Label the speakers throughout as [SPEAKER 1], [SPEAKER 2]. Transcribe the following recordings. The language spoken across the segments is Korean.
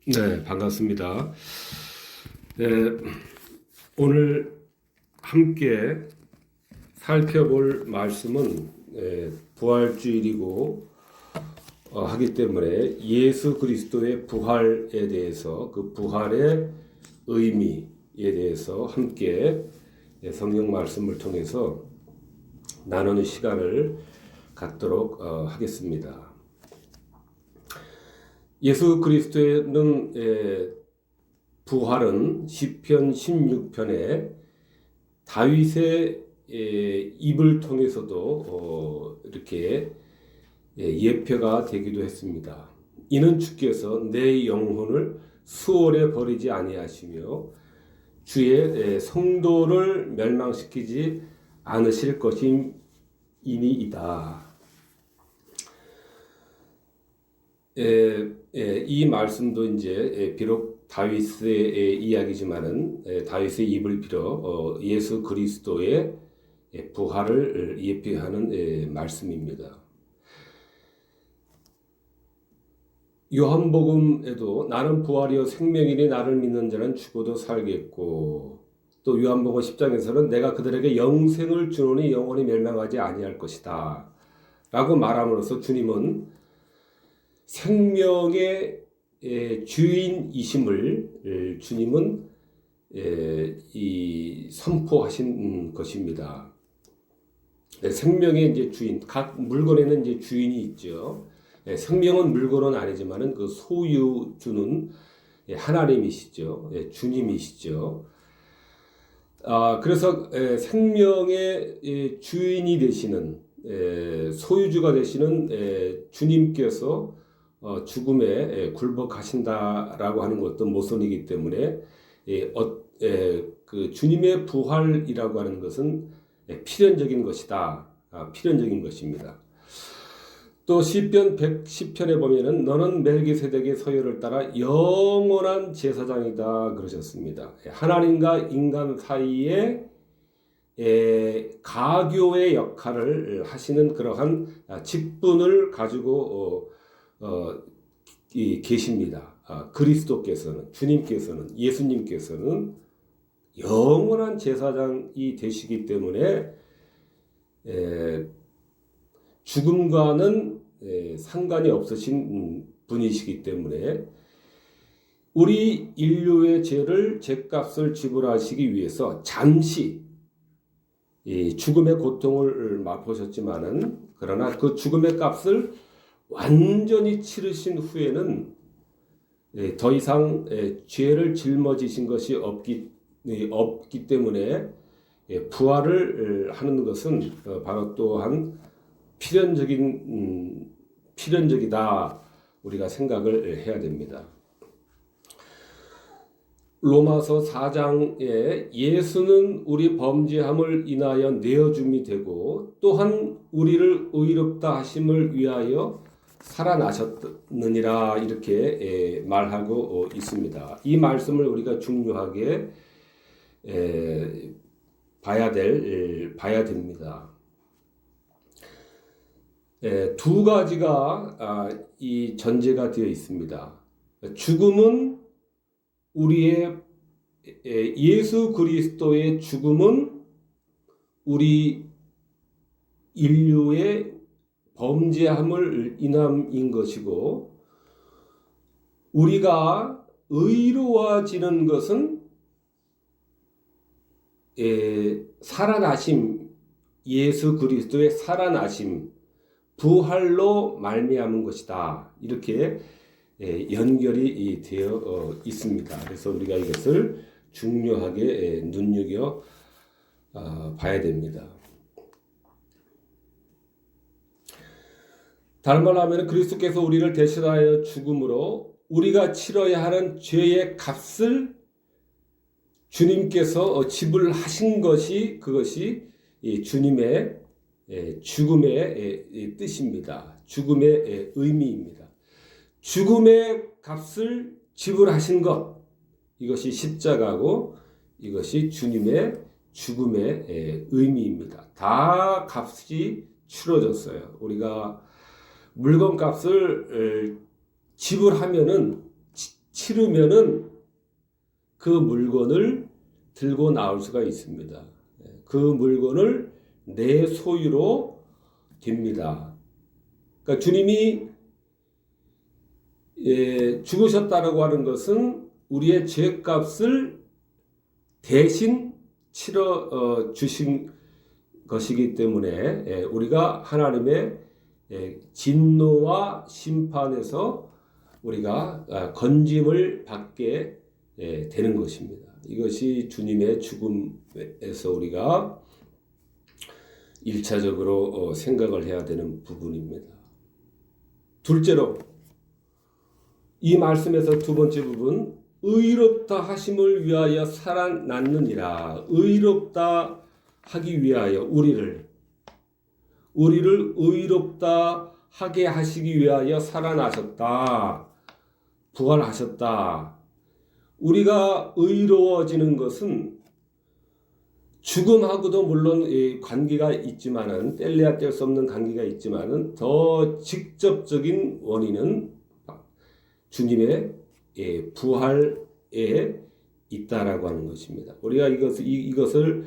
[SPEAKER 1] 네, 반갑습니다. 네, 오늘 함께 살펴볼 말씀은 부활주일이고 하기 때문에 예수 그리스도의 부활에 대해서 그 부활의 의미에 대해서 함께 성경 말씀을 통해서 나누는 시간을 갖도록 하겠습니다. 예수 그리스도는 부활은 시편 16편에 다윗의 입을 통해서도 이렇게 예표가 되기도 했습니다. 이는 주께서 내 영혼을 수월에 버리지 아니하시며 주의 성도를 멸망시키지 않으실 것임이니이다. 이 말씀도 이제 비록 다윗의 이야기지만은 다윗의 입을 빌어 예수 그리스도의 부활을 예표하는 말씀입니다. 요한복음에도 나는 부활이요 생명이니 나를 믿는 자는 죽어도 살겠고, 또 요한복음 10장에서는 내가 그들에게 영생을 주노니 영원히 멸망하지 아니할 것이다 라고 말함으로써 주님은 생명의 주인이심을 주님은 선포하신 것입니다. 생명의 이제 주인, 각 물건에는 이제 주인이 있죠. 생명은 물건은 아니지만은 그 소유주는 하나님이시죠. 주님이시죠. 그래서 생명의 주인이 되시는 소유주가 되시는 주님께서 죽음에 굴복하신다라고 하는 것도 모순이기 때문에 그 주님의 부활이라고 하는 것은 필연적인 것이다. 필연적인 것입니다. 또 시편 110편에 보면은 너는 멜기세덱의 서열을 따라 영원한 제사장이다 그러셨습니다. 하나님과 인간 사이에 가교의 역할을 하시는 그러한 직분을 가지고 계십니다. 그리스도께서는, 주님께서는, 예수님께서는 영원한 제사장이 되시기 때문에 죽음과는 상관이 없으신 분이시기 때문에 우리 인류의 죄값을 지불하시기 위해서 잠시 죽음의 고통을 맛보셨지만은, 그러나 그 죽음의 값을 완전히 치르신 후에는 더 이상 죄를 짊어지신 것이 없기 때문에 부활을 하는 것은 바로 또한 필연적이다 우리가 생각을 해야 됩니다. 로마서 4장에 예수는 우리 범죄함을 인하여 내어줌이 되고 또한 우리를 의롭다 하심을 위하여 살아나셨느니라 이렇게 말하고 있습니다. 이 말씀을 우리가 중요하게 봐야 됩니다. 두 가지가 이 전제가 되어 있습니다. 죽음은 우리의 예수 그리스도의 죽음은 우리 인류의 범죄함을 인함인 것이고, 우리가 의로워지는 것은 살아나심, 예수 그리스도의 살아나심, 부활로 말미암은 것이다. 이렇게 연결이 되어 있습니다. 그래서 우리가 이것을 중요하게 눈여겨 봐야 됩니다. 다른 말로 하면 그리스도께서 우리를 대신하여 죽음으로 우리가 치러야 하는 죄의 값을 주님께서 지불하신 것이, 그것이 주님의 죽음의 뜻입니다. 죽음의 의미입니다. 죽음의 값을 지불하신 것, 이것이 십자가고 이것이 주님의 죽음의 의미입니다. 다 값이 치러졌어요. 우리가 물건 값을 지불하면은 치르면은 그 물건을 들고 나올 수가 있습니다. 그 물건을 내 소유로 됩니다. 그러니까 주님이 죽으셨다라고 하는 것은 우리의 죄값을 대신 치러 주신 것이기 때문에 우리가 하나님의 진노와 심판에서 우리가 건짐을 받게 되는 것입니다. 이것이 주님의 죽음에서 우리가 1차적으로 생각을 해야 되는 부분입니다. 둘째로 이 말씀에서 두 번째 부분, 의롭다 하심을 위하여 살아났느니라. 의롭다 하기 위하여 우리를 의롭다 하게 하시기 위하여 살아나셨다. 부활하셨다. 우리가 의로워지는 것은 죽음하고도 물론 관계가 있지만은 뗄래야 뗄 수 없는 관계가 있지만은 더 직접적인 원인은 주님의 부활에 있다라고 하는 것입니다. 우리가 이것을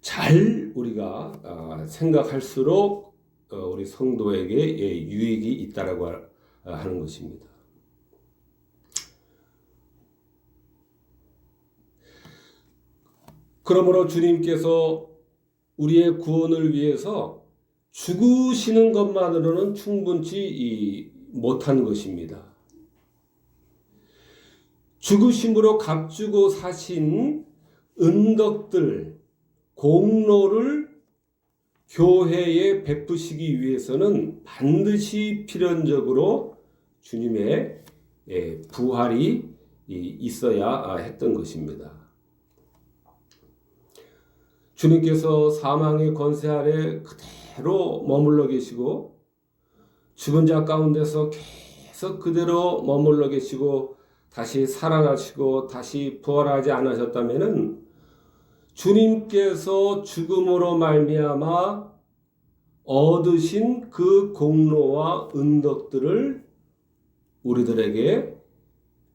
[SPEAKER 1] 잘 우리가 생각할수록 우리 성도에게 유익이 있다라고 하는 것입니다. 그러므로 주님께서 우리의 구원을 위해서 죽으시는 것만으로는 충분치 못한 것입니다. 죽으심으로 값주고 사신 은덕들, 공로를 교회에 베푸시기 위해서는 반드시 필연적으로 주님의 부활이 있어야 했던 것입니다. 주님께서 사망의 권세 아래 그대로 머물러 계시고 죽은 자 가운데서 계속 그대로 머물러 계시고 다시 살아나시고 다시 부활하지 않으셨다면은 주님께서 죽음으로 말미암아 얻으신 그 공로와 은덕들을 우리들에게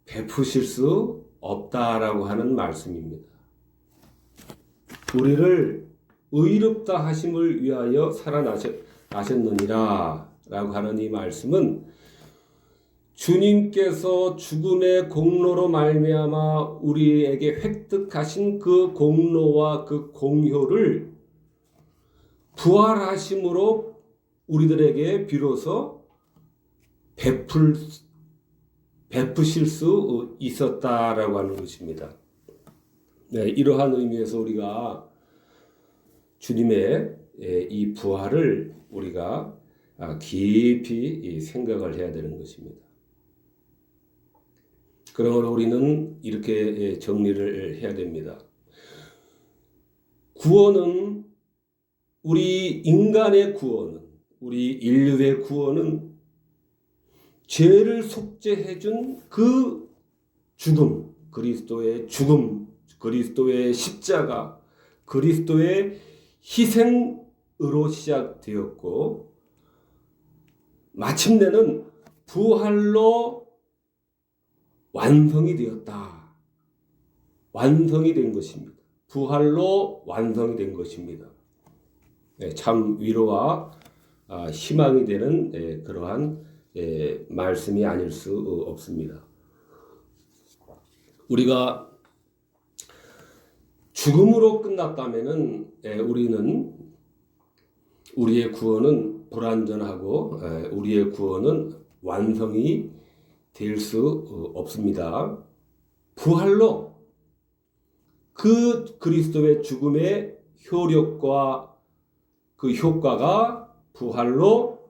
[SPEAKER 1] 베푸실 수 없다라고 하는 말씀입니다. 우리를 의롭다 하심을 위하여 살아나셨느니라 라고 하는 이 말씀은 주님께서 죽음의 공로로 말미암아 우리에게 획득하신 그 공로와 그 공효를 부활하심으로 우리들에게 비로소 베푸실 수 있었다라고 하는 것입니다. 네, 이러한 의미에서 우리가 주님의 이 부활을 우리가 깊이 생각을 해야 되는 것입니다. 그러므로 우리는 이렇게 정리를 해야 됩니다. 구원은 우리 인간의 구원은 우리 인류의 구원은 죄를 속죄해 준 그 죽음, 그리스도의 죽음, 그리스도의 십자가, 그리스도의 희생으로 시작되었고 마침내는 부활로 완성이 되었다. 완성이 된 것입니다. 부활로 완성이 된 것입니다. 참 위로와 희망이 되는 그러한 말씀이 아닐 수 없습니다. 우리가 죽음으로 끝났다면은 우리는 우리의 구원은 불완전하고 우리의 구원은 완성이 될 수 없습니다. 부활로 그 그리스도의 죽음의 효력과 그 효과가 부활로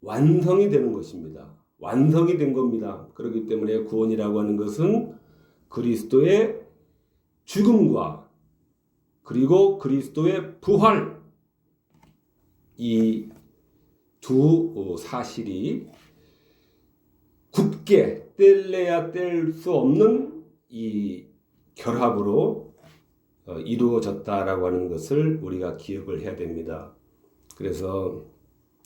[SPEAKER 1] 완성이 되는 것입니다. 완성이 된 겁니다. 그렇기 때문에 구원이라고 하는 것은 그리스도의 죽음과 그리고 그리스도의 부활, 이 두 사실이 굳게 뗄래야 뗄 수 없는 이 결합으로 이루어졌다라고 하는 것을 우리가 기억을 해야 됩니다. 그래서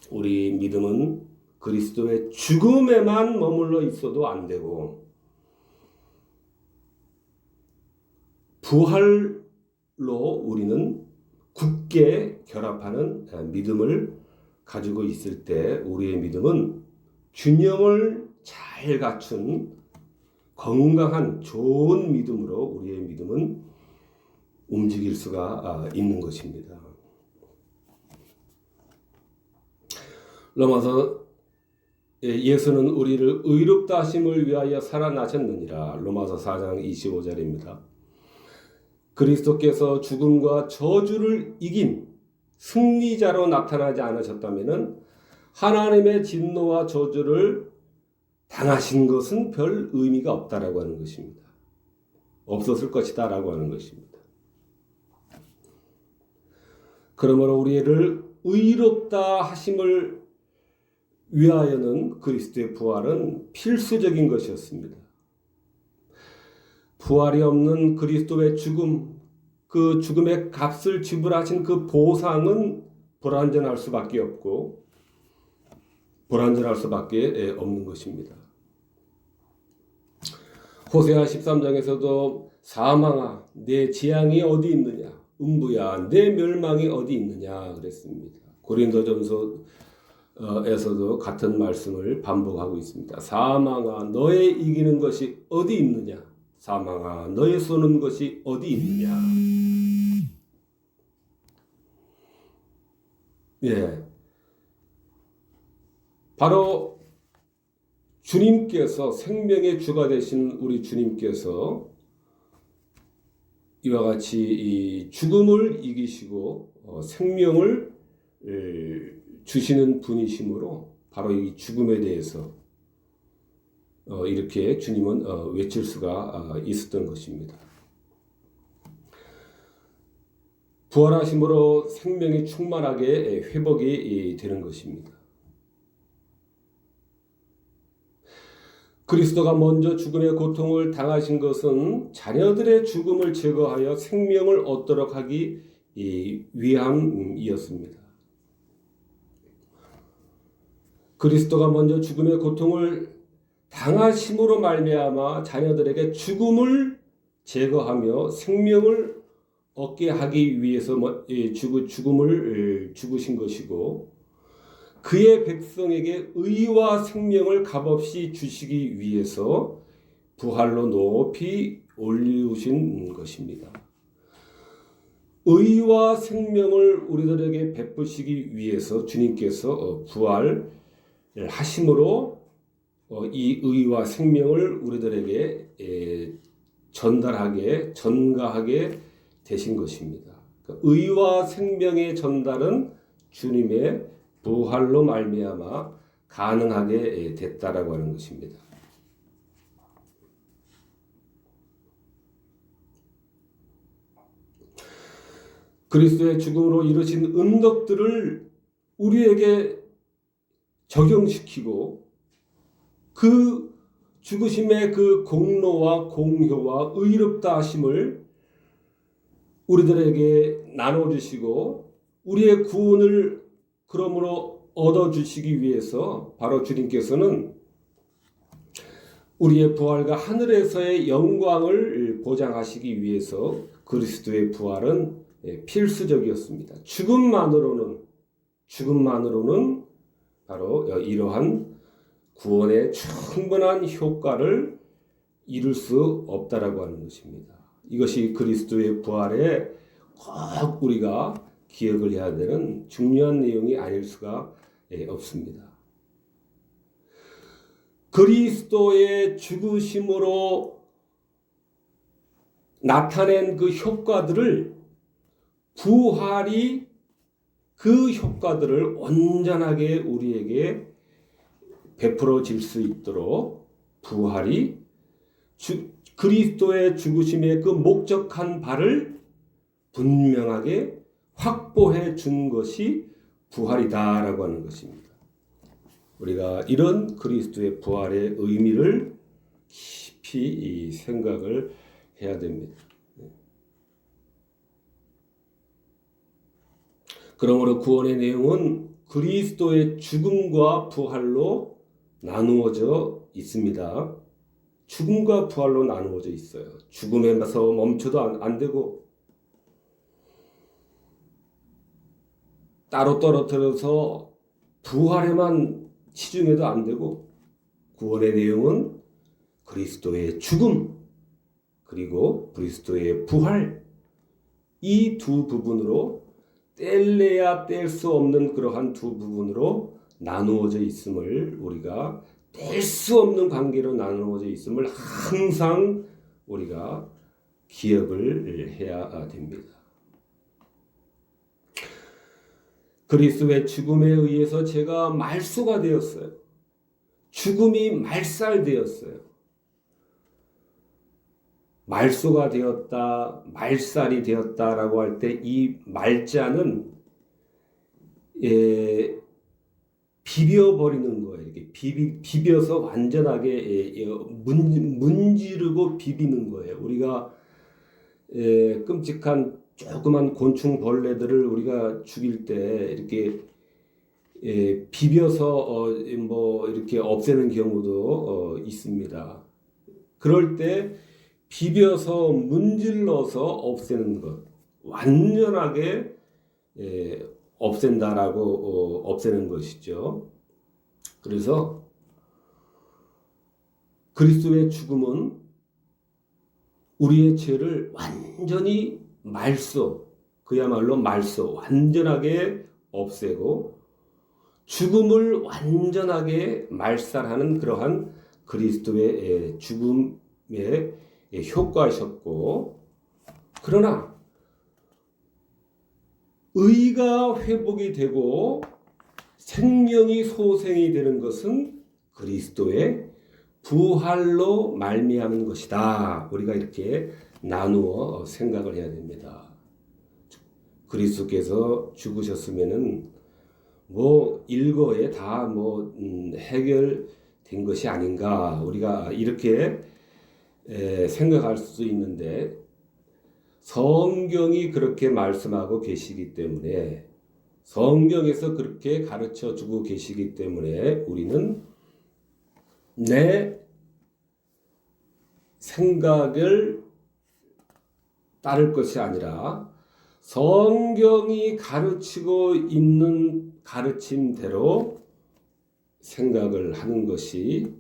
[SPEAKER 1] 우리 믿음은 그리스도의 죽음에만 머물러 있어도 안 되고 부활로 우리는 굳게 결합하는 믿음을 가지고 있을 때 우리의 믿음은 균형을 잘 갖춘 건강한 좋은 믿음으로 우리의 믿음은 움직일 수가 있는 것입니다. 로마서 예수는 우리를 의롭다 하심을 위하여 살아나셨느니라. 로마서 4장 25절입니다. 그리스도께서 죽음과 저주를 이긴 승리자로 나타나지 않으셨다면 하나님의 진노와 저주를 당하신 것은 별 의미가 없다라고 하는 것입니다. 없었을 것이다 라고 하는 것입니다. 그러므로 우리를 의롭다 하심을 위하여는 그리스도의 부활은 필수적인 것이었습니다. 부활이 없는 그리스도의 죽음, 그 죽음의 값을 지불하신 그 보상은 불완전할 수밖에 없고 불완전할 수밖에 없는 것입니다. 호세아 13장에서도 사망아 내 재앙이 어디 있느냐, 음부야 내 멸망이 어디 있느냐 그랬습니다. 고린도전서에서도 같은 말씀을 반복하고 있습니다. 사망아 너의 이기는 것이 어디 있느냐, 사망아 너의 쏘는 것이 어디 있느냐. 예, 바로 주님께서 생명의 주가 되신 우리 주님께서 이와 같이 이 죽음을 이기시고 생명을 주시는 분이시므로 바로 이 죽음에 대해서 이렇게 주님은 외칠 수가 있었던 것입니다. 부활하심으로 생명이 충만하게 회복이 되는 것입니다. 그리스도가 먼저 죽음의 고통을 당하신 것은 자녀들의 죽음을 제거하여 생명을 얻도록 하기 위함이었습니다. 그리스도가 먼저 죽음의 고통을 당하심으로 말미암아 자녀들에게 죽음을 제거하며 생명을 얻게 하기 위해서 죽음을 죽으신 것이고 그의 백성에게 의와 생명을 값없이 주시기 위해서 부활로 높이 올리우신 것입니다. 의와 생명을 우리들에게 베푸시기 위해서 주님께서 부활을 하심으로 이 의와 생명을 우리들에게 전가하게 되신 것입니다. 의와 생명의 전달은 주님의 부활로 말미암아 가능하게 됐다라고 하는 것입니다. 그리스도의 죽음으로 이루신 은덕들을 우리에게 적용시키고 그 죽으심의 그 공로와 공효와 의롭다 하심을 우리들에게 나눠주시고 우리의 구원을 그러므로 얻어주시기 위해서 바로 주님께서는 우리의 부활과 하늘에서의 영광을 보장하시기 위해서 그리스도의 부활은 필수적이었습니다. 죽음만으로는 바로 이러한 구원의 충분한 효과를 이룰 수 없다라고 하는 것입니다. 이것이 그리스도의 부활에 꼭 우리가 기억을 해야 되는 중요한 내용이 아닐 수가 없습니다. 그리스도의 죽으심으로 나타낸 그 효과들을 부활이 그 효과들을 온전하게 우리에게 베풀어질 수 있도록 부활이 그리스도의 죽으심의 그 목적한 바를 분명하게 확보해 준 것이 부활이다라고 하는 것입니다. 우리가 이런 그리스도의 부활의 의미를 깊이 생각을 해야 됩니다. 그러므로 구원의 내용은 그리스도의 죽음과 부활로 나누어져 있습니다. 죽음과 부활로 나누어져 있어요. 죽음에서 멈춰도 안 되고 따로 떨어뜨려서 부활에만 치중해도 안 되고 구원의 내용은 그리스도의 죽음 그리고 그리스도의 부활 이 두 부분으로 뗄래야 뗄 수 없는 그러한 두 부분으로 나누어져 있음을 우리가 뗄 수 없는 관계로 나누어져 있음을 항상 우리가 기억을 해야 됩니다. 그리스도의 죽음에 의해서 제가 말소가 되었어요. 죽음이 말살되었어요. 말소가 되었다, 말살이 되었다라고 할 때 이 말자는 비벼버리는 거예요. 이렇게 비벼서 완전하게 문지르고 비비는 거예요. 우리가 끔찍한 조그만 곤충 벌레들을 우리가 죽일 때 이렇게 비벼서 뭐 이렇게 없애는 경우도 있습니다. 그럴 때 비벼서 문질러서 없애는 것, 완전하게 없앤다라고 없애는 것이죠. 그래서 그리스도의 죽음은 우리의 죄를 완전히 그야말로 말소, 완전하게 없애고 죽음을 완전하게 말살하는 그러한 그리스도의 죽음의 효과이셨고, 그러나 의가 회복이 되고 생명이 소생이 되는 것은 그리스도의 부활로 말미암은 것이다. 우리가 이렇게 나누어 생각을 해야 됩니다. 그리스도께서 죽으셨으면은 뭐 일거에 다 해결된 것이 아닌가 우리가 이렇게 생각할 수 있는데 성경이 그렇게 말씀하고 계시기 때문에 성경에서 그렇게 가르쳐 주고 계시기 때문에 우리는 내 생각을 따를 것이 아니라 성경이 가르치고 있는 가르침대로 생각을 하는 것이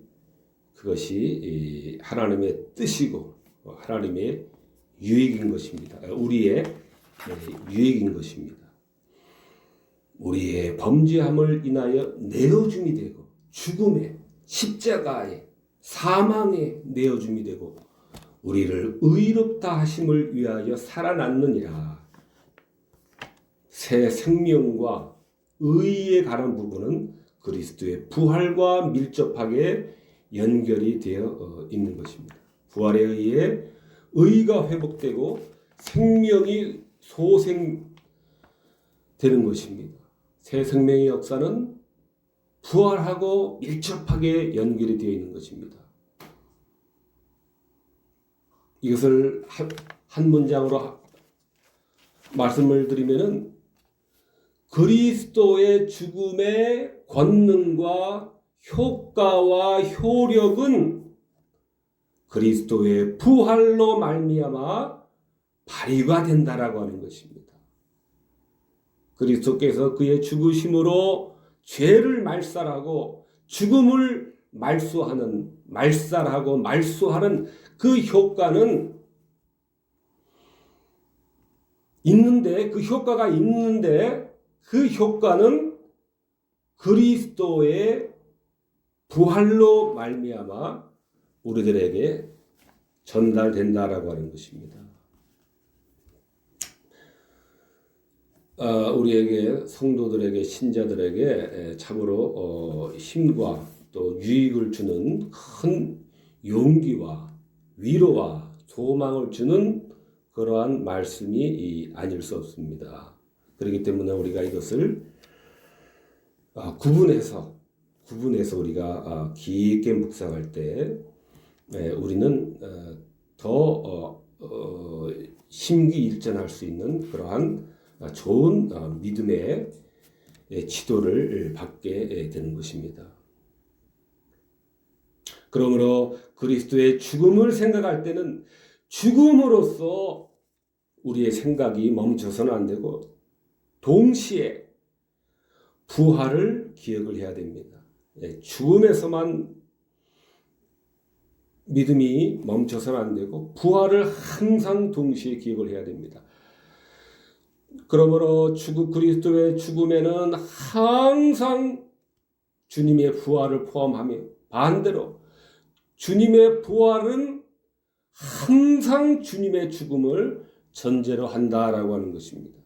[SPEAKER 1] 그것이 하나님의 뜻이고 하나님의 유익인 것입니다. 우리의 유익인 것입니다. 우리의 범죄함을 인하여 내어줌이 되고 죽음에 십자가에 사망에 내어줌이 되고 우리를 의롭다 하심을 위하여 살아났느니라. 새 생명과 의에 관한 부분은 그리스도의 부활과 밀접하게 연결이 되어 있는 것입니다. 부활에 의해 의가 회복되고 생명이 소생되는 것입니다. 새 생명의 역사는 부활하고 밀접하게 연결이 되어 있는 것입니다. 이것을 한 문장으로 말씀을 드리면은 그리스도의 죽음의 권능과 효과와 효력은 그리스도의 부활로 말미암아 발휘가 된다라고 하는 것입니다. 그리스도께서 그의 죽으심으로 죄를 말살하고 죽음을 말살하는 그 효과는 있는데 그 효과는 그리스도의 부활로 말미암아 우리들에게 전달된다라고 하는 것입니다. 우리에게 성도들에게 신자들에게 참으로 힘과 또 유익을 주는 큰 용기와 위로와 소망을 주는 그러한 말씀이 아닐 수 없습니다. 그렇기 때문에 우리가 이것을 구분해서 우리가 깊게 묵상할 때 우리는 더 심기일전할 수 있는 그러한 좋은 믿음의 지도를 받게 되는 것입니다. 그러므로 그리스도의 죽음을 생각할 때는 죽음으로써 우리의 생각이 멈춰서는 안 되고 동시에 부활을 기억을 해야 됩니다. 죽음에서만 믿음이 멈춰서는 안 되고 부활을 항상 동시에 기억을 해야 됩니다. 그러므로 그리스도의 죽음에는 항상 주님의 부활을 포함하며 반대로 주님의 부활은 항상 주님의 죽음을 전제로 한다라고 하는 것입니다.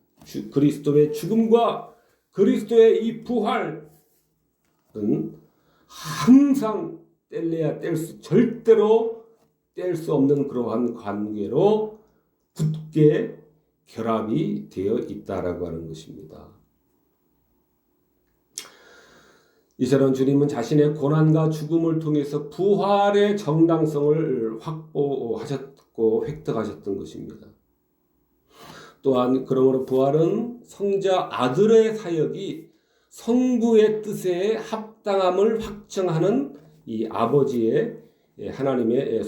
[SPEAKER 1] 그리스도의 죽음과 그리스도의 이 부활은 항상 절대로 뗄 수 없는 그러한 관계로 굳게 결합이 되어 있다라고 하는 것입니다. 이처럼 주님은 자신의 고난과 죽음을 통해서 부활의 정당성을 확보하셨고 획득하셨던 것입니다. 또한 그러므로 부활은 성자 아들의 사역이 성부의 뜻에 합당함을 확정하는 이 아버지의 하나님의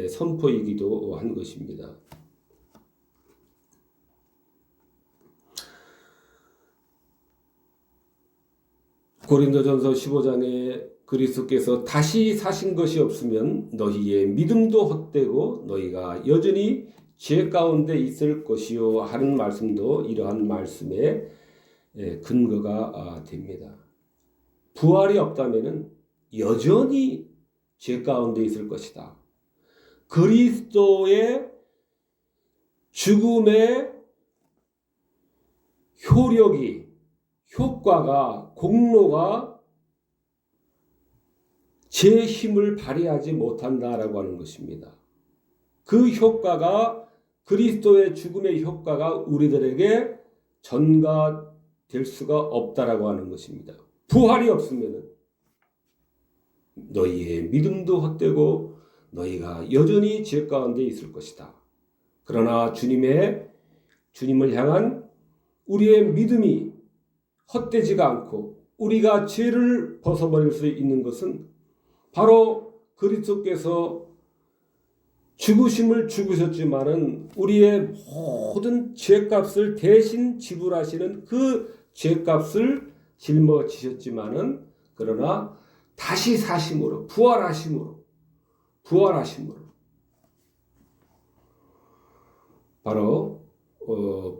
[SPEAKER 1] 선포이기도 한 것입니다. 고린도전서 15장에 그리스도께서 다시 사신 것이 없으면 너희의 믿음도 헛되고 너희가 여전히 죄 가운데 있을 것이요 하는 말씀도 이러한 말씀의 근거가 됩니다. 부활이 없다면 여전히 죄 가운데 있을 것이다. 그리스도의 죽음의 효과가 공로가 제 힘을 발휘하지 못한다라고 하는 것입니다. 그 효과가 그리스도의 죽음의 효과가 우리들에게 전가될 수가 없다라고 하는 것입니다. 부활이 없으면 너희의 믿음도 헛되고 너희가 여전히 죄 가운데 있을 것이다. 그러나 주님을 향한 우리의 믿음이 헛되지가 않고 우리가 죄를 벗어버릴 수 있는 것은 바로 그리스도께서 죽으셨지만은 우리의 모든 죄값을 대신 지불하시는 그 죄값을 짊어지셨지만은 그러나 다시 사심으로 부활하심으로 바로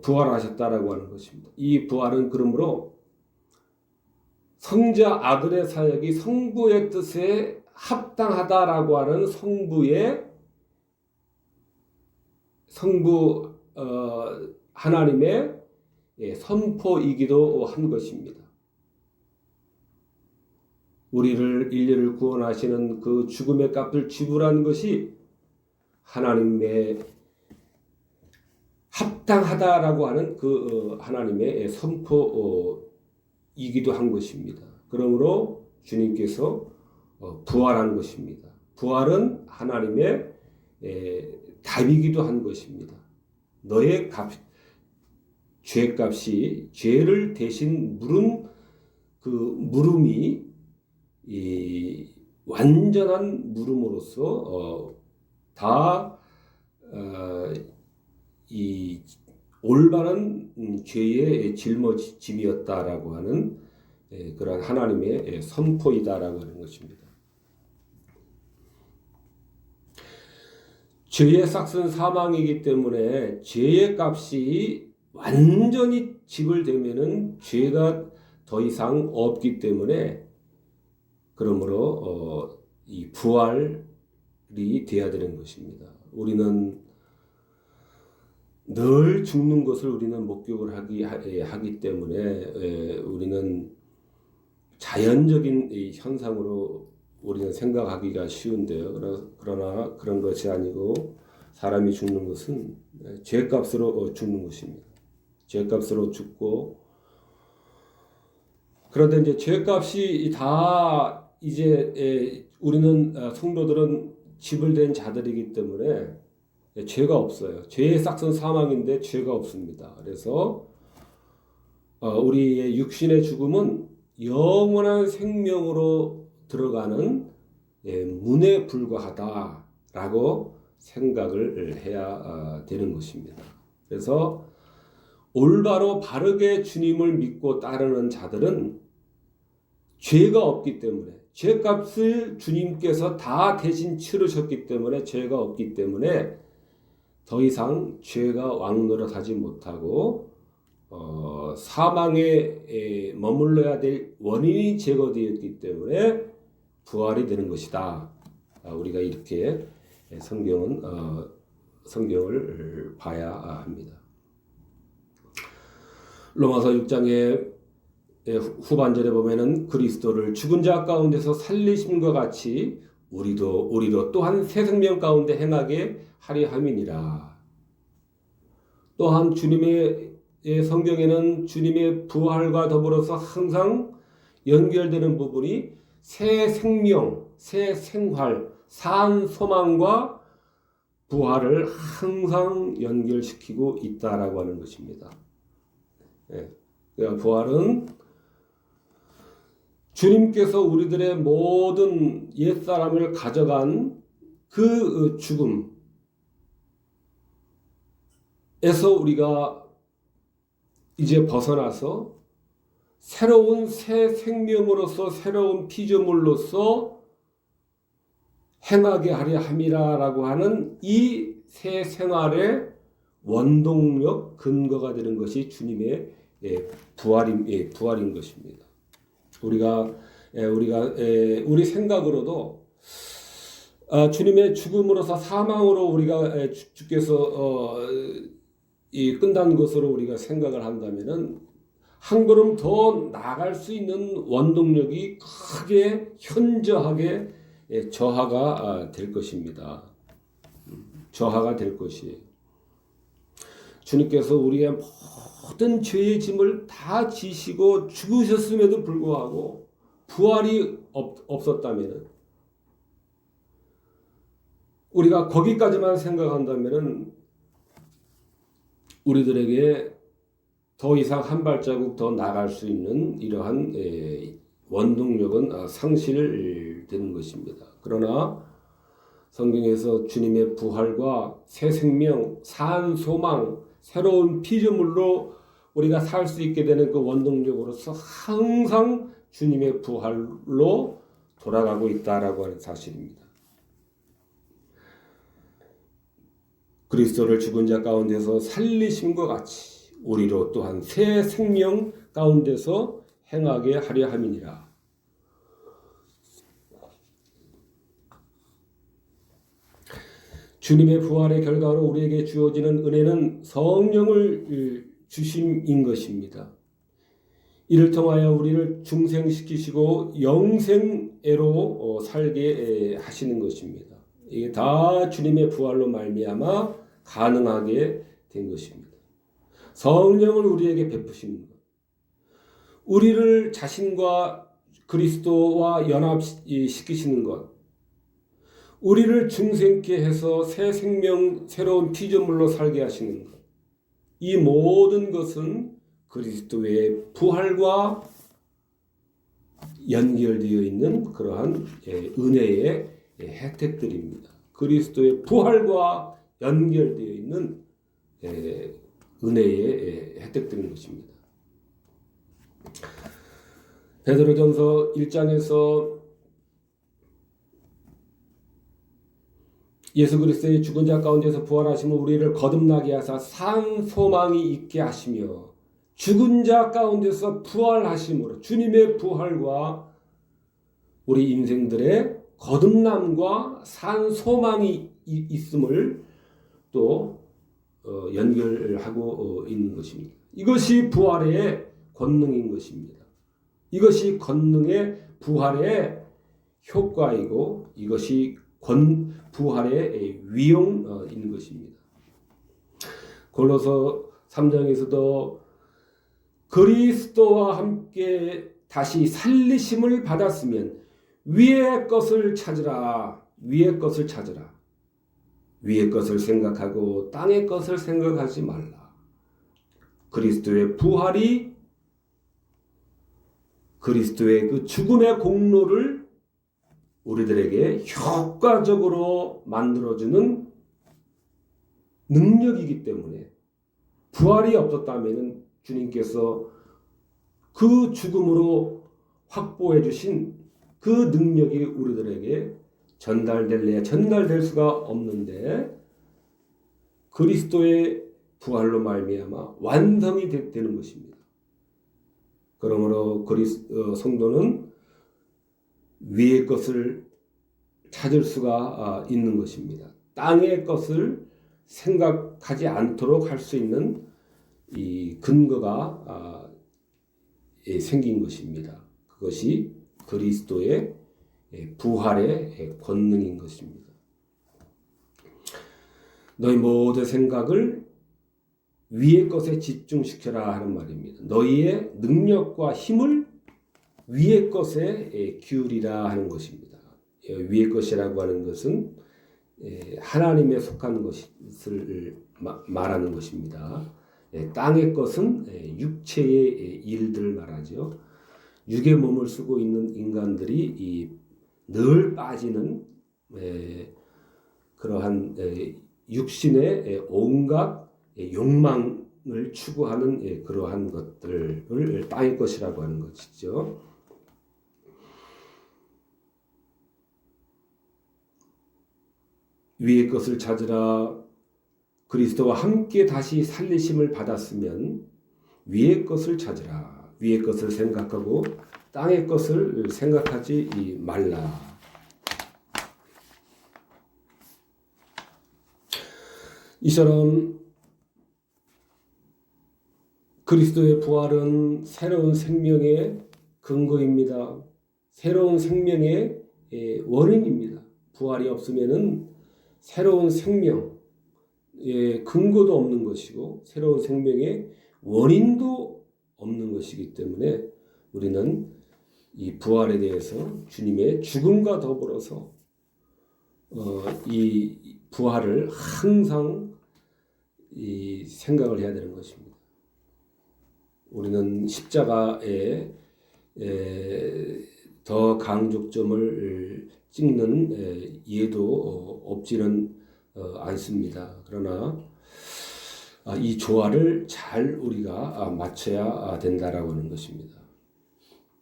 [SPEAKER 1] 부활하셨다라고 하는 것입니다. 이 부활은 그러므로 성자 아들의 사역이 성부의 뜻에 합당하다라고 하는 성부 하나님의 선포이기도 한 것입니다. 우리를 인류를 구원하시는 그 죽음의 값을 지불한 것이 하나님의 합당하다라고 하는 그 하나님의 선포이기도 한 것입니다. 그러므로 주님께서 부활한 것입니다. 부활은 하나님의 답이기도 한 것입니다. 너의 죄값이 죄를 대신 물은 그 물음이 이 완전한 물음으로써 이 올바른 죄의 짊어짐이었다라고 하는 그런 하나님의 선포이다라고 하는 것입니다. 죄의 삭은 사망이기 때문에 죄의 값이 완전히 지불되면은 죄가 더 이상 없기 때문에 그러므로 이 부활이 되어야 되는 것입니다. 우리는 늘 죽는 것을 우리는 목격을 하기 때문에 우리는 자연적인 이 현상으로 우리는 생각하기가 쉬운데요. 그러나 그런 것이 아니고 사람이 죽는 것은 죄값으로 죽는 것입니다. 죄값으로 죽고 그런데 이제 죄값이 다 이제 우리는 성도들은 지불된 자들이기 때문에 죄가 없어요. 죄의 삭은 사망인데 죄가 없습니다. 그래서 우리의 육신의 죽음은 영원한 생명으로 들어가는 문에 불과하다라고 생각을 해야 되는 것입니다. 그래서 올바로 바르게 주님을 믿고 따르는 자들은 죄가 없기 때문에, 죄값을 주님께서 다 대신 치르셨기 때문에, 죄가 없기 때문에 더 이상 죄가 왕노릇하지 못하고 사망에 머물러야 될 원인이 제거되었기 때문에 부활이 되는 것이다. 우리가 이렇게 성경을 봐야 합니다. 로마서 6장의 후반절에 보면은 그리스도를 죽은 자 가운데서 살리심과 같이 우리도 또한 새 생명 가운데 행하게 하려 함이니라. 또한 주님의 성경에는 주님의 부활과 더불어서 항상 연결되는 부분이 새 생명, 새 생활, 산 소망과 부활을 항상 연결시키고 있다라고 하는 것입니다. 그러니까 부활은 주님께서 우리들의 모든 옛사람을 가져간 그 죽음에서 우리가 이제 벗어나서 새로운 새 생명으로서 새로운 피조물로서 행하게 하려 함이라라고 하는 이 새 생활의 원동력 근거가 되는 것이 주님의 부활인 것입니다. 우리 생각으로도 주님의 죽음으로서 사망으로 우리가 주께서 끝난 것으로 우리가 생각을 한다면은 한 걸음 더 나아갈 수 있는 원동력이 크게 현저하게 저하가 될 것입니다. 저하가 될 것이에요. 주님께서 우리의 모든 죄의 짐을 다 지시고 죽으셨음에도 불구하고 부활이 없었다면 우리가 거기까지만 생각한다면 우리들에게 더 이상 한 발자국 더 나갈 수 있는 이러한 원동력은 상실되는 것입니다. 그러나 성경에서 주님의 부활과 새 생명, 산 소망, 새로운 피조물로 우리가 살 수 있게 되는 그 원동력으로서 항상 주님의 부활로 돌아가고 있다라고 하는 사실입니다. 그리스도를 죽은 자 가운데서 살리심과 같이 우리로 또한 새 생명 가운데서 행하게 하려 함이니라. 주님의 부활의 결과로 우리에게 주어지는 은혜는 성령을 주심인 것입니다. 이를 통하여 우리를 중생시키시고 영생애로 살게 하시는 것입니다. 이게 다 주님의 부활로 말미암아 가능하게 된 것입니다. 성령을 우리에게 베푸시는 것, 우리를 자신과 그리스도와 연합시키시는 것, 우리를 중생케 해서 새 생명, 새로운 피조물로 살게 하시는 것, 이 모든 것은 그리스도의 부활과 연결되어 있는 그러한 은혜의 혜택들입니다. 그리스도의 부활과 연결되어 있는 은혜의 혜택들인 것입니다. 베드로전서 1장에서 예수 그리스도의 죽은 자 가운데서 부활하시면 우리를 거듭나게 하사 산 소망이 있게 하시며 죽은 자 가운데서 부활하심으로 주님의 부활과 우리 인생들의 거듭남과 산 소망이 있음을 또 연결하고 있는 것입니다. 이것이 부활의 권능인 것입니다. 이것이 권능의 부활의 효과이고 이것이 부활의 위용인 것입니다. 골로서 3장에서도 그리스도와 함께 다시 살리심을 받았으면 위의 것을 찾으라. 위의 것을 찾으라. 위의 것을 생각하고 땅의 것을 생각하지 말라. 그리스도의 부활이 그리스도의 그 죽음의 공로를 우리들에게 효과적으로 만들어주는 능력이기 때문에 부활이 없었다면 주님께서 그 죽음으로 확보해 주신 그 능력이 우리들에게 전달될 수가 없는데 그리스도의 부활로 말미암아 완성이 되는 것입니다. 그러므로 성도는 위의 것을 찾을 수가 있는 것입니다. 땅의 것을 생각하지 않도록 할 수 있는 이 근거가 생긴 것입니다. 그것이 그리스도의 부활의 권능인 것입니다. 너희 모든 생각을 위의 것에 집중시켜라 하는 말입니다. 너희의 능력과 힘을 위의 것에 기울이라 하는 것입니다. 위의 것이라고 하는 것은 하나님에 속한 것을 말하는 것입니다. 땅의 것은 육체의 일들을 말하죠. 육의 몸을 쓰고 있는 인간들이 늘 빠지는 그러한 육신의 온갖 욕망을 추구하는 그러한 것들을 땅의 것이라고 하는 것이죠. 위의 것을 찾으라. 그리스도와 함께 다시 살리심을 받았으면 위의 것을 찾으라. 위의 것을 생각하고 땅의 것을 생각하지 말라. 이처럼 그리스도의 부활은 새로운 생명의 근거입니다. 새로운 생명의 원인입니다. 부활이 없으면은 새로운 생명의 근거도 없는 것이고 새로운 생명의 원인도 없는 것이기 때문에 우리는 이 부활에 대해서 주님의 죽음과 더불어서 이 부활을 항상 생각을 해야 되는 것입니다. 우리는 십자가에 더 강조점을 찍는 예도 없지는 않습니다. 그러나 이 조화를 잘 우리가 맞춰야 된다라고 하는 것입니다.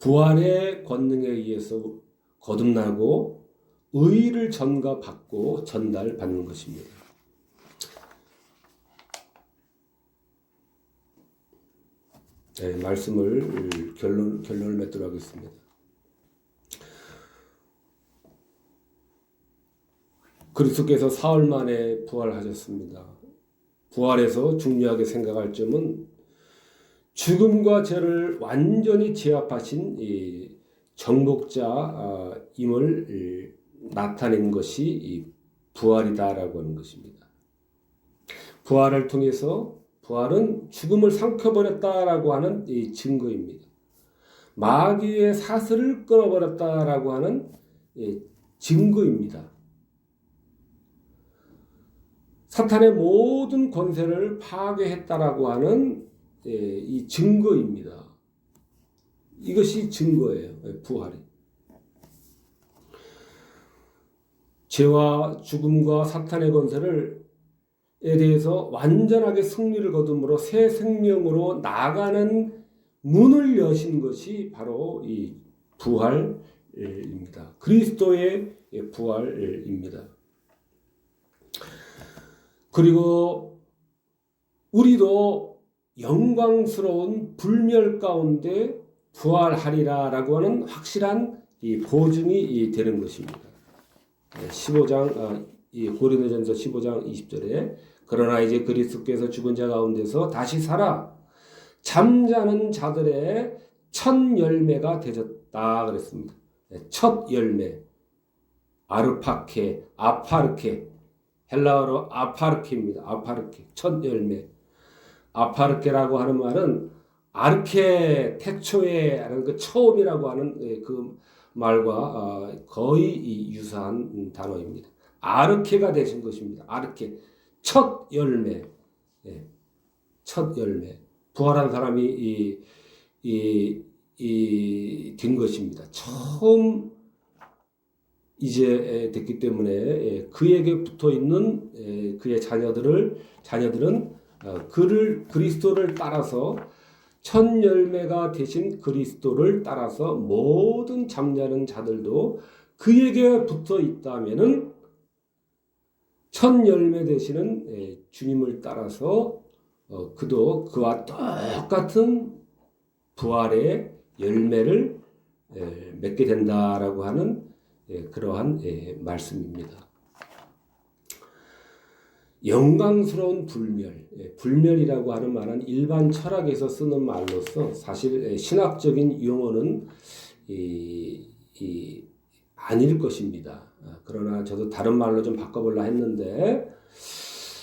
[SPEAKER 1] 부활의 권능에 의해서 거듭나고 의를 전가받고 전달받는 것입니다. 네, 말씀을 결론을 맺도록 하겠습니다. 그리스도께서 사흘 만에 부활하셨습니다. 부활에서 중요하게 생각할 점은 죽음과 죄를 완전히 제압하신 이 정복자임을 나타낸 것이 이 부활이다라고 하는 것입니다. 부활을 통해서 부활은 죽음을 삼켜버렸다라고 하는 이 증거입니다. 마귀의 사슬을 끊어버렸다라고 하는 증거입니다. 사탄의 모든 권세를 파괴했다라고 하는 이 증거입니다. 이것이 증거예요. 부활이. 죄와 죽음과 사탄의 권세를 에 대해서 완전하게 승리를 거둠으로 새 생명으로 나가는 문을 여신 것이 바로 이 부활입니다. 그리스도의 부활입니다. 그리고 우리도 영광스러운 불멸 가운데 부활하리라라고 하는 확실한 이 보증이 되는 것입니다. 15장 이 고린도전서 15장 20절에 그러나 이제 그리스도께서 죽은 자 가운데서 다시 살아 잠자는 자들의 첫 열매가 되셨다 그랬습니다. 첫 열매 아르파케, 아파르케 헬라어로 아파르케입니다. 아파르케 첫 열매. 아파르케라고 하는 말은 아르케 태초에 하는 그 처음이라고 하는 그 말과 거의 유사한 단어입니다. 아르케가 되신 것입니다. 아르케 첫 열매, 첫 열매. 부활한 사람이 된 것입니다. 처음 이제 됐기 때문에 그에게 붙어 있는 그의 자녀들은 그리스도를 따라서 첫 열매가 되신 그리스도를 따라서 모든 잠자는 자들도 그에게 붙어 있다면은 첫 열매 되시는 주님을 따라서 그도 그와 똑같은 부활의 열매를 맺게 된다라고 하는 그러한 말씀입니다. 영광스러운 불멸, 불멸이라고 하는 말은 일반 철학에서 쓰는 말로서 사실 신학적인 용어는 아닐 것입니다. 그러나 저도 다른 말로 좀 바꿔보려 했는데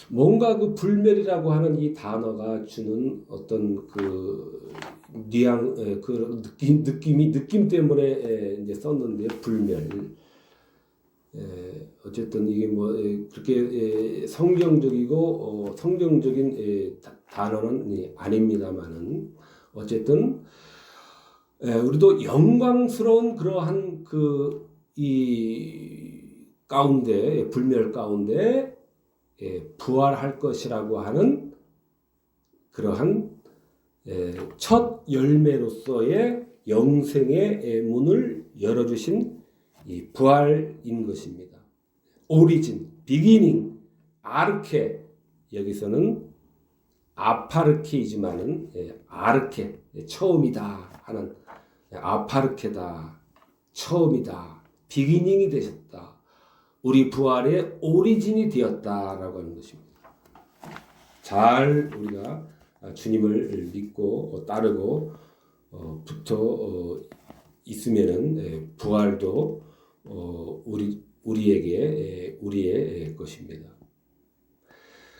[SPEAKER 1] 뭔가 그 불멸이라고 하는 이 단어가 주는 어떤 그 느낌 때문에 이제 썼는데 불멸. 어쨌든 이게 뭐 그렇게 성경적이고 성경적인 단어는 아닙니다만은 어쨌든 우리도 영광스러운 그러한 이 가운데 불멸 가운데 부활할 것이라고 하는 그러한 첫 열매로서의 영생의 문을 열어주신 이 부활인 것입니다. 오리진, 비기닝, 아르케, 여기서는 아파르케이지만은 아르케, 처음이다 하는 아파르케다, 처음이다, 비기닝이 되셨다. 우리 부활의 오리진이 되었다라고 하는 것입니다. 잘 우리가 주님을 믿고 따르고 붙어 있으면은 부활도 우리의 것입니다.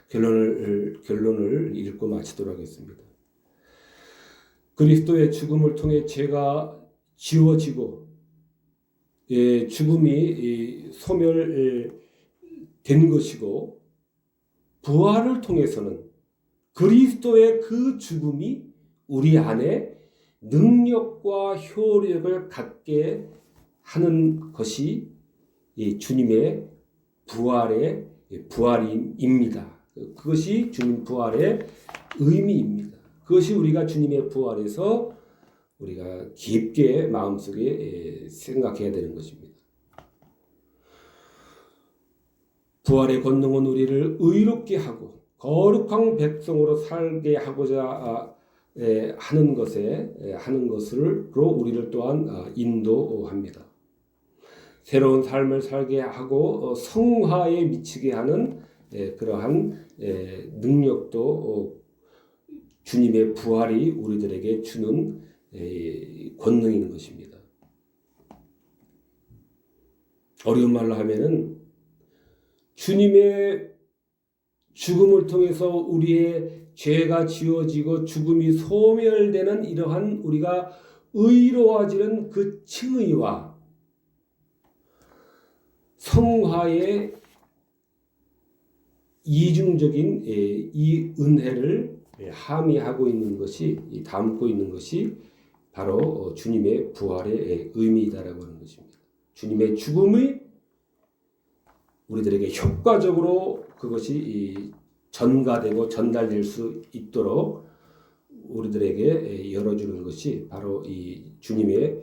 [SPEAKER 1] 결론을 읽고 마치도록 하겠습니다. 그리스도의 죽음을 통해 죄가 지워지고 죽음이 소멸된 것이고 부활을 통해서는 그리스도의 그 죽음이 우리 안에 능력과 효력을 갖게 하는 것이 주님의 부활입니다. 그것이 주님 부활의 의미입니다. 그것이 우리가 주님의 부활에서 우리가 깊게 마음속에 생각해야 되는 것입니다. 부활의 권능은 우리를 의롭게 하고 거룩한 백성으로 살게 하고자 하는 것으로 우리를 또한 인도합니다. 새로운 삶을 살게 하고 성화에 미치게 하는 그러한 능력도 주님의 부활이 우리들에게 주는 권능인 것입니다. 어려운 말로 하면은 주님의 죽음을 통해서 우리의 죄가 지워지고 죽음이 소멸되는 이러한 우리가 의로워지는 그 칭의와 성화의 이중적인 이 은혜를 함의하고 있는 것이 담고 있는 것이 바로 주님의 부활의 의미이다라고 하는 것입니다. 주님의 죽음이 우리들에게 효과적으로 그것이 전가되고 전달될 수 있도록 우리들에게 열어주는 것이 바로 이 주님의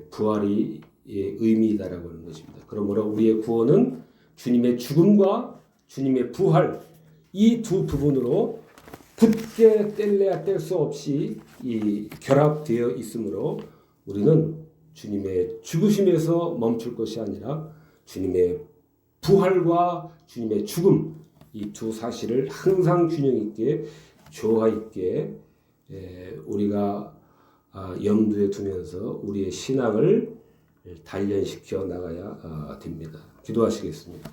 [SPEAKER 1] 부활이 의미이다라고 하는 것입니다. 그러므로 우리의 구원은 주님의 죽음과 주님의 부활 이 두 부분으로 굳게 뗄래야 뗄 수 없이 결합되어 있으므로 우리는 주님의 죽으심에서 멈출 것이 아니라 주님의 부활과 주님의 죽음 이 두 사실을 항상 균형 있게 조화 있게 우리가 염두에 두면서 우리의 신앙을 단련시켜 나가야 됩니다. 기도하시겠습니다.